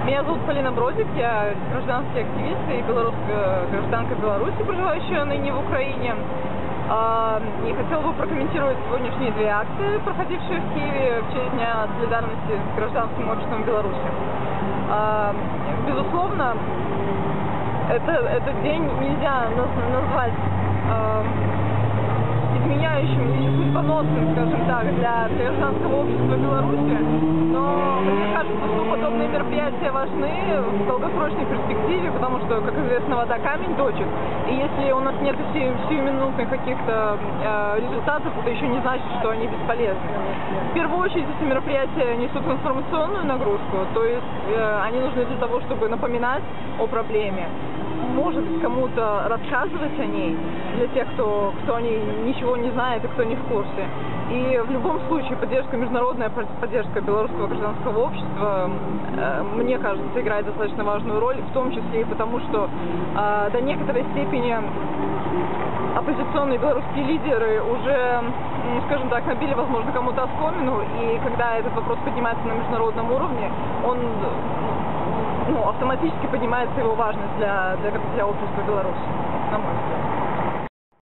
Меня зовут Полина Бродик, я гражданский активист и белорусская гражданка Беларуси, проживающая ныне в Украине. И хотела бы прокомментировать сегодняшние две акции, проходившие в Киеве в честь Дня солидарности с гражданским обществом Беларуси. Безусловно, этот день нельзя назвать изменяющим или судьбоносным, скажем так, для гражданского общества Беларуси, но мне кажется, что подобные мероприятия важны в долгосрочной перспективе, потому что, как известно, вода камень точит, и если у нас нет сиюминутных каких-то результатов, это еще не значит, что они бесполезны. В первую очередь эти мероприятия несут информационную нагрузку, то есть они нужны для того, чтобы напоминать о проблеме, может быть, кому-то рассказывать о ней, для тех, кто о ней ничего не знает и кто не в курсе. И в любом случае международная поддержка белорусского гражданского общества, мне кажется, играет достаточно важную роль, в том числе и потому, что до некоторой степени оппозиционные белорусские лидеры уже, скажем так, набили, возможно, кому-то оскомину, и когда этот вопрос поднимается на международном уровне, он автоматически поднимается его важность для общества Беларуси, на мой взгляд.